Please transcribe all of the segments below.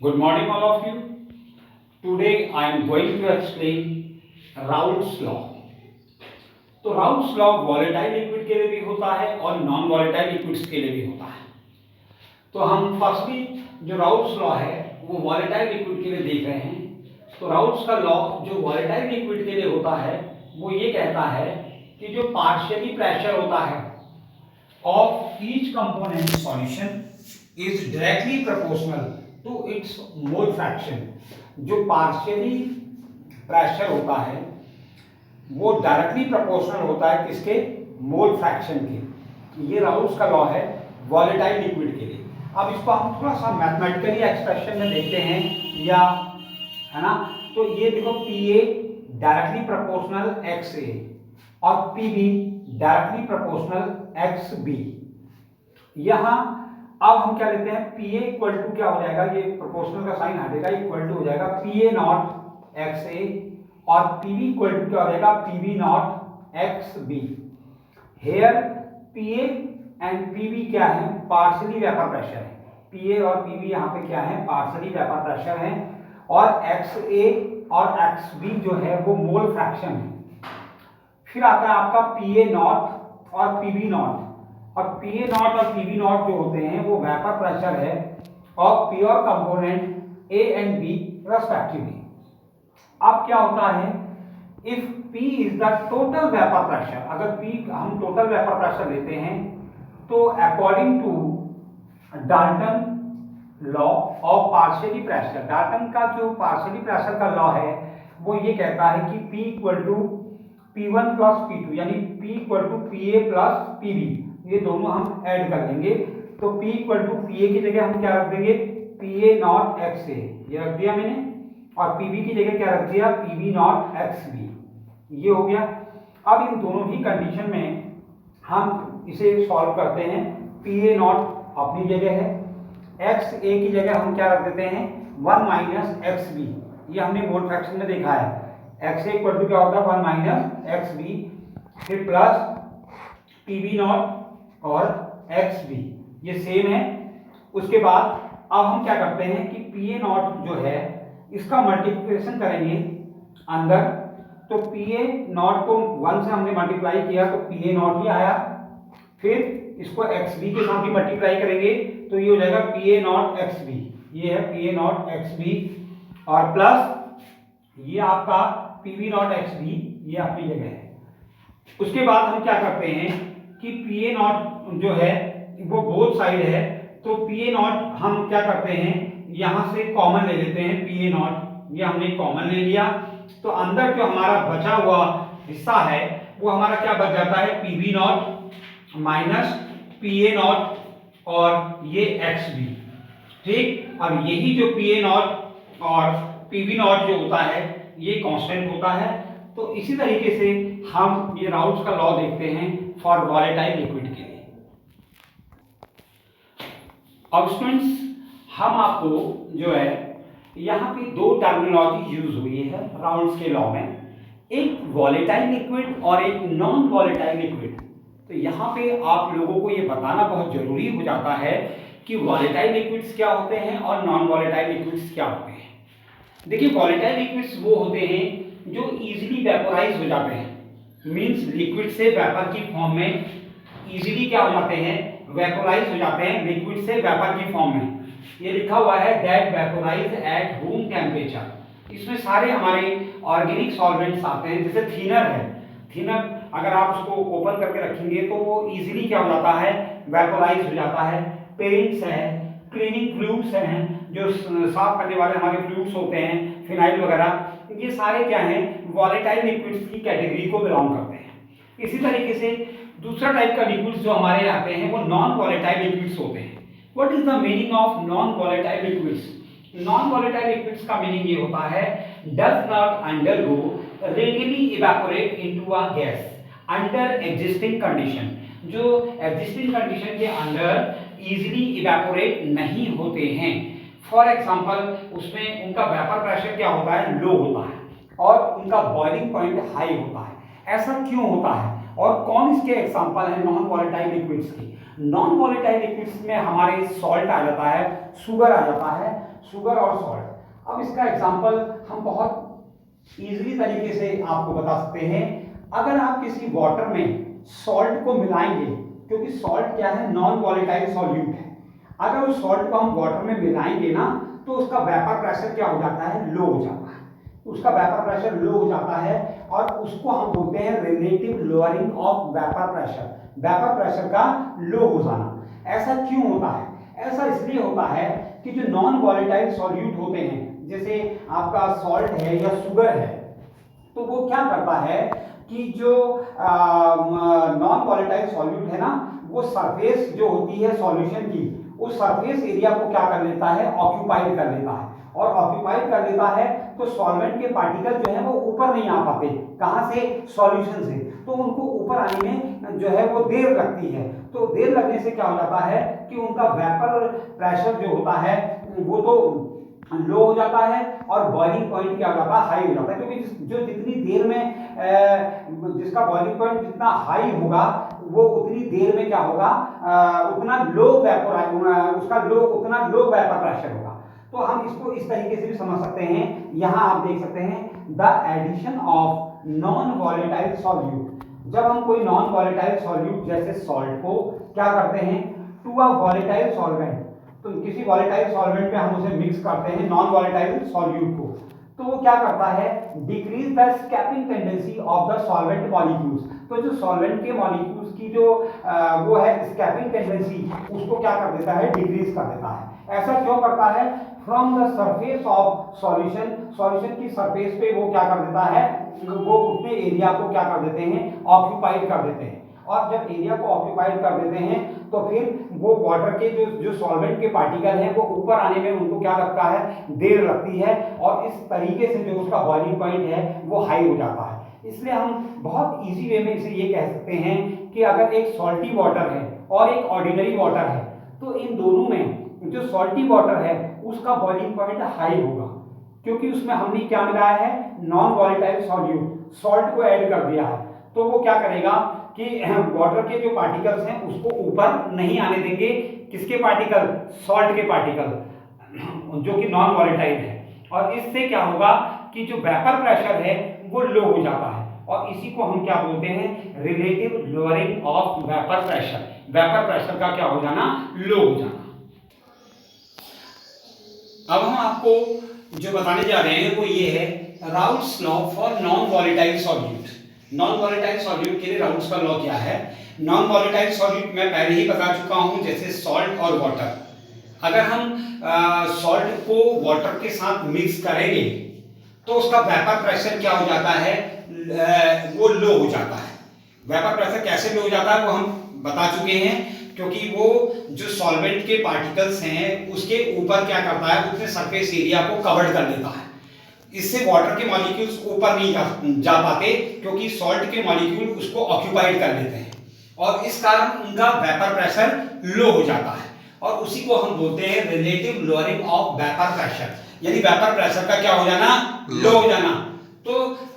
Good morning, all of you. Today I am going to explain Raoult's law. तो Raoult's law volatile liquid के लिए भी होता है और नॉन वॉलेटाइल लिक्विड्स के लिए भी होता है। तो हम फर्स्टली जो राउल्ट्स लॉ है वो वॉलेटाइल लिक्विड के लिए देख रहे हैं। तो राउल्ट्स का लॉ जो वॉलेटाइल लिक्विड के लिए होता है वो ये कहता है कि जो पार्शियली प्रेशर होता है of each component solution is directly proportional to its mole fraction. जो पार्शियली प्रेशर होता है वो डायरेक्टली प्रोपोर्शनल होता है किसके? मोल फ्रैक्शन के। ये राउल्ट्स का लॉ है वॉलेटाइल लिक्विड के लिए। अब इसको हम थोड़ा सा मैथमेटिकली एक्सप्रेशन में देखते हैं या है ना। तो ये देखो p a directly proportional x ए और P b directly proportional x b. यहाँ अब हम क्या लेते हैं, पी ए इक्वल टू क्या हो जाएगा, ये प्रोपोर्शनल का साइन हटेगा, इक्वल टू हो जाएगा पी ए नॉट एक्स ए और पी बी इक्वल टू क्या हो जाएगा P B naught x B. Here P A and P B क्या है, पार्शियली वेपर प्रेशर है। पी ए और पी बी यहाँ पे क्या है, पार्शियली वेपर प्रेशर है। और एक्स ए और एक्स बी जो है वो मोल फ्रैक्शन है। फिर आता है आपका पी ए नॉट और पी बी नॉट। और पी ए नॉट और पी बी नॉट जो होते हैं वो वेपर प्रेशर है of pure component A and B respectively. अब क्या होता है, if P is the total vapour pressure, अगर P हम टोटल वेपर प्रेशर लेते हैं तो according to Dalton law of partially pressure, Dalton का जो पार्शियली प्रेशर का लॉ है वो ये कहता है कि P equal to P1 plus P2 यानी P equal to PA plus PB, ये दोनों हम ऐड कर लेंगे। तो P इक्वल टू PA की जगह हम क्या रख देंगे, PA नॉट XA, ये रख दिया मैंने, और PB की जगह क्या रख दिया, PB नॉट XB, ये हो गया। अब इन दोनों ही कंडीशन में हम इसे सॉल्व करते हैं। PA नॉट अपनी जगह है, XA की जगह हम क्या रख देते हैं 1 माइनस XB, ये हमने मोल फ्रैक्शन में देखा है। XA इक्वल टू क्या होता है 1 माइनस XB, फिर प्लस PB नॉट और XB, ये सेम है। उसके बाद अब हम क्या करते हैं कि PA नॉट जो है इसका मल्टीप्लिकेशन करेंगे अंदर, तो PA नॉट को 1 से हमने मल्टीप्लाई किया तो PA नॉट ही आया। फिर इसको XB के साथ भी मल्टीप्लाई करेंगे तो ये हो जाएगा PA नॉट XB, ये है PA नॉट XB, और प्लस ये आपका PB नॉट XB, ये अपनी जगह है। उसके बाद हम क्या करते हैं कि PA नॉट जो है वो बोथ साइड है, तो PA नॉट हम क्या करते हैं यहाँ से कॉमन ले लेते हैं, PA नॉट ये हमने कॉमन ले लिया। तो अंदर जो हमारा बचा हुआ हिस्सा है वो हमारा क्या बच जाता है, PB not minus PA not और ये XB, ठीक। और यही जो PA नॉट और PB नॉट जो होता है ये कांस्टेंट होता है। तो इसी तरीके से हम ये राउल्ट्स का लॉ देखते हैं फॉर वॉलेटाइल लिक्विड के लिए। अब स्टूडेंट्स हम आपको जो है यहाँ पे दो टर्मिनोलॉजी यूज हुई है राउल्ट्स के लॉ में, एक वॉलेटाइल लिक्विड और एक नॉन वॉलेटाइल लिक्विड। तो यहाँ पे आप लोगों को ये बताना बहुत जरूरी हो जाता है कि वॉलेटाइल लिक्विड्स क्या होते हैं और नॉन वॉलेटाइल लिक्विड्स क्या होते हैं। देखिए वॉलेटाइल लिक्विड्स वो होते हैं जो इजीली वेपोराइज हो जाते हैं, मींस लिक्विड से वेपर की फॉर्म में इजीली क्या हो जाते हैं, वेपोराइज हो जाते हैं लिक्विड से वेपर की फॉर्म में। ये लिखा हुआ है that vaporise at room temperature. इसमें सारे हमारे ऑर्गेनिक सॉल्वेंट्स आते हैं, जैसे थिनर है, थिनर अगर आप उसको ओपन करके रखेंगे तो वो इजीली क्या हो जाता है, वेपोराइज हो जाता है। पेंट्स है, क्लीनिंग फ्लूइड्स हैं, जो साफ करने वाले हमारे फ्लूइड्स होते हैं, फिनाइल वगैरह, ये सारे क्या हैं, वॉलेटाइल लिक्विड्स की कैटेगरी को बिलोंग करते हैं। इसी तरीके से दूसरा टाइप का लिक्विड्स जो हमारे आते हैं वो नॉन वॉलेटाइल लिक्विड्स होते हैं। What is the meaning of non volatile liquids? Non volatile liquids का मीनिंग ये होता है does not undergo radially evaporate into a gas under existing condition. जो एग्जिस्टिंग कंडीशन के अंदर इजीली इवेपोरेट नहीं होते हैं। फॉर एग्जांपल उसमें उनका वेपर प्रेशर क्या होता है, लो होता है और उनका बॉइलिंग पॉइंट हाई होता है। ऐसा क्यों होता है? और कौन इसके एग्जांपल हैं नॉन वॉलेटाइल लिक्विड्स के? नॉन वॉलेटाइल लिक्विड्स में हमारे सॉल्ट आ जाता है, शुगर आ जाता है, शुगर और सॉल्ट। अब इसका एग्जांपल हम बहुत इजीली तरीके से आपको बता सकते हैं। अगर आप किसी वाटर में सॉल्ट को मिलाएंगे, क्योंकि सॉल्ट क्या है, नॉन वॉलेटाइल सॉल्यूट है, अगर उस सॉल्ट को हम वाटर में मिलाएंगे ना तो उसका वेपर प्रेशर क्या हो जाता है, लो हो जाता है। उसका वेपर प्रेशर लो हो जाता है और उसको हम बोलते हैं relative lowering of vapour pressure, vapour pressure का लो हो जाना। ऐसा क्यों होता है? ऐसा इसलिए होता है कि जो नॉन वॉलेटाइल सॉल्यूट होते हैं, जैसे आपका सॉल्ट है या शुगर है, तो वो क्या करता है कि जो नॉन वॉलेटाइल सॉल्यूट है ना, वो सरफेस जो होती है सॉल्यूशन की, उस सरफेस एरिया को क्या कर लेता है, ऑक्यूपाइड कर लेता है। और ऑक्यूपाइड कर लेता है तो सॉल्वेंट के पार्टिकल जो है वो ऊपर नहीं आ पाते। कहाँ से? सॉल्यूशन से। तो उनको ऊपर आने में जो है वो देर लगती है। तो देर लगने से क्या हो जाता है कि उनका वेपर प्रेशर जो होता है वो तो लो हो जाता है और बॉइलिंग पॉइंट क्या हो जाता है, हाई हो जाता है। क्योंकि जो जितनी देर में जिसका बॉइलिंग पॉइंट जितना हाई होगा वो उतनी देर में क्या होगा, उतना लो वेपर, उसका लो उतना लो वेपर प्रेशर होगा। तो हम इसको इस तरीके से भी समझ सकते हैं। यहाँ आप देख सकते हैं the addition of non volatile solute. जब हम कोई नॉन वॉलेटाइल सॉल्यूट जैसे सॉल्ट को क्या करते हैं टू अ वॉलेटाइल सॉल्वेंट, तो किसी वॉलेटाइल सॉल्वेंट में हम उसे मिक्स करते हैं नॉन वॉलेटाइल सॉल्यूट को, तो वो क्या करता है, decrease the scaping tendency of the solvent molecules. तो जो सॉल्वेंट के मॉलिक्यूल्स की जो वो है स्कैपिंग टेंडेंसी, उसको क्या कर देता है, डिक्रीज कर देता है। ऐसा क्यों करता है? From the surface of solution, solution की सरफेस पे वो क्या कर देता है, वो उतने एरिया को क्या कर देते हैं, ऑक्यूपाइड कर देते हैं। और जब एरिया को ऑक्यूपाइड कर देते हैं तो फिर वो वाटर के जो सॉल्वेंट के पार्टिकल हैं वो ऊपर आने में उनको क्या लगता है, देर लगती है और इस तरीके से जो उसका बॉइलिंग पॉइंट है वो हाई हो जाता है। इसलिए हम बहुत इजी वे में इसे ये कह सकते हैं कि अगर एक सॉल्टी वाटर है और एक ऑर्डिनरी वाटर है, तो इन दोनों में जो सॉल्टी वाटर है उसका बॉइलिंग पॉइंट हाई होगा, क्योंकि उसमें हमने क्या मिलाया है, नॉन वॉलेटाइल सॉल्यूट, सॉल्ट को ऐड कर दिया है। तो वो क्या करेगा कि वाटर के जो पार्टिकल्स हैं उसको ऊपर नहीं आने देंगे। किसके पार्टिकल? सॉल्ट के पार्टिकल जो कि नॉन वॉलेटाइल है। और इससे क्या होगा कि जो वेपर प्रेशर है वो लो हो जाता है और इसी को हम क्या बोलते हैं, relative lowering of vapour pressure. Vapour pressure का क्या हो जाना, लो हो जाना। अब हम आपको जो बताने जा रहे हैं वो ये है Raoult's law for non volatile solute. Non volatile solute के लिए राउल्ट्स का लॉ क्या है? नॉन वॉलेटाइल सॉल्यूट मैं पहले ही बता चुका हूं, जैसे सॉल्ट और वाटर। अगर हम सॉल्ट को वाटर के साथ मिक्स करेंगे तो उसका वेपर प्रेशर क्या हो जाता है, वो लो हो जाता है। वेपर प्रेशर कैसे लो हो जाता है वो हम बता चुके हैं, क्योंकि वो जो सॉल्वेंट के पार्टिकल्स हैं उसके ऊपर क्या करता है, उसने सरफेस एरिया को कवर कर लेता है। इससे वाटर के मॉलिक्यूल्स ऊपर नहीं जा पाते, क्योंकि सॉल्ट के मॉलिक्यूल उसको ऑक्यूपाइड कर लेते हैं और इस कारण उनका वेपर प्रेशर लो हो जाता है और उसी को हम बोलते हैं relative lowering of vapour pressure, यानी वेपर प्रेशर का क्या हो जाना, लो हो जाना। तो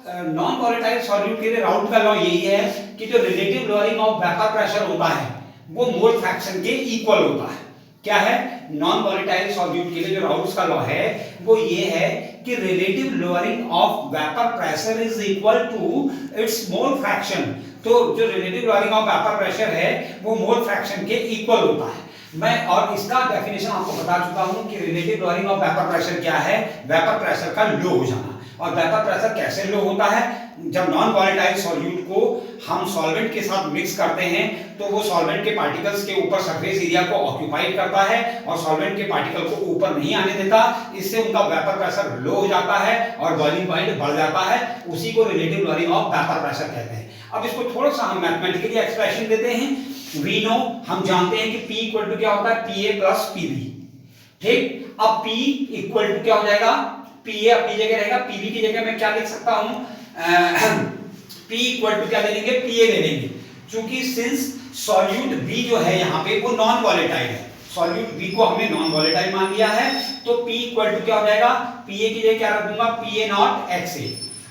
नॉन वॉलेटाइल सॉल्यूट के लिए राउल्ट का लॉ यही है कि जो relative lowering of vapour pressure होता है वो मोल फ्रैक्शन के इक्वल होता है। क्या है? नॉन वॉलेटाइल सॉल्यूट के लिए जो राउल्ट्स का लॉ है वो ये है कि relative lowering of vapour pressure is equal to its mole fraction. तो जो relative lowering of vapour pressure है वो मोल फ्रैक्शन के इक्वल होता है। मैं और इसका डेफिनेशन आपको बता चुका हूं कि relative lowering of vapour pressure क्या है, वेपर प्रेशर का लो हो जाना। और वेपर प्रेशर कैसे लो होता है? जब नॉन वॉलेटाइल सॉल्यूट को हम सॉल्वेंट के साथ मिक्स करते हैं तो वो सॉल्वेंट के पार्टिकल्स के ऊपर सरफेस एरिया को ऑक्यूपाइड करता है और सॉल्वेंट के पार्टिकल को ऊपर नहीं आने देता। इससे उनका वेपर प्रेशर लो हो जाता है और बॉइलिंग पॉइंट बढ़ जाता है। उसी को relative lowering of vapour pressure कहते हैं। अब इसको थोड़ा सा हम मैथमेटिकली एक्सप्रेशन देते हैं। वी नो, हम जानते हैं कि P इक्वल टू क्या होता है, PA प्लस PB। ठीक, अब P इक्वल टू क्या हो जाएगा, PA अपनी जगह रहेगा, PB की जगह मैं क्या लिख सकता हूं, P इक्वल टू क्या ले लेंगे, PA ले लेंगे। चूंकि सिंस सॉल्यूट B जो है यहाँ पे वो नॉन वॉलेटाइल है, सॉल्यूट B को हमने नॉन वॉलेटाइल मान लिया है, तो P इक्वल टू क्या हो जाएगा, PA की जगह क्या रख दूंगा, PA नॉट XA।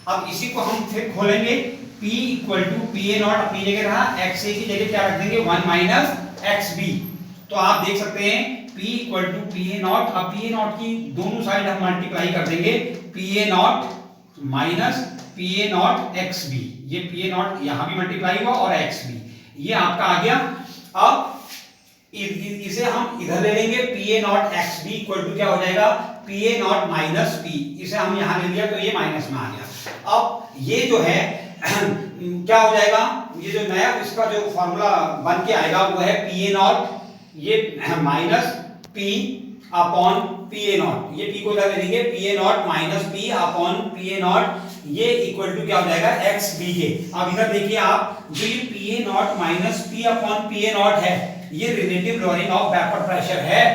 अब इसी को हम फिर खोलेंगे P equal to P A naught अपनी जगह रहा, एक्स ए की जगह क्या रख देंगे 1 माइनस एक्स बी। तो आप देख सकते हैं P equal to P A naught, अब पी ए नॉट की दोनों साइड हम मल्टीप्लाई कर देंगे, P A naught minus P A naught x B, ये पी ए नॉट यहां भी मल्टीप्लाई हुआ और एक्स बी ये आपका आ गया। अब इसे हम इधर ले लेंगे, P A naught x B equal to क्या हो जाएगा P A naught minus P, इसे हम यहां ले लिया तो ये माइनस में आ गया। अब ये जो है क्या हो जाएगा, ये जो नया इसका जो फॉर्मूला बन के आएगा वो है पी ए नॉट, ये minus P upon P A not, ये पी को इधर ले लेंगे, P A naught minus P upon P A not, ये इक्वल टू क्या हो जाएगा एक्स बी के। अब इधर देखिए आप, जो ये P A naught minus P upon P A not है, ये relative lowering of vapour pressure है।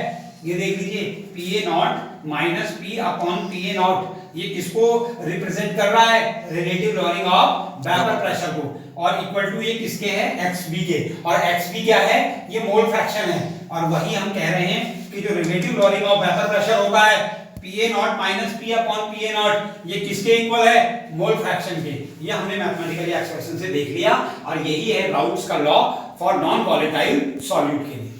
ये देख लीजिए P A naught minus P upon P A not, ये किसको रिप्रेजेंट कर रहा है, relative lowering of vapour pressure को, और इक्वल टू ये किसके है एक्स बी के, और एक्स बी क्या है ये मोल फ्रैक्शन है। और वही हम कह रहे हैं कि जो relative lowering of vapour pressure होता है P A naught minus P upon P A not, ये किसके इक्वल है मोल फ्रैक्शन के। ये हमने मैथमेटिकली एक्सप्रेशन से देख लिया, और यही है राउट्स का law for non volatile solute के लिए।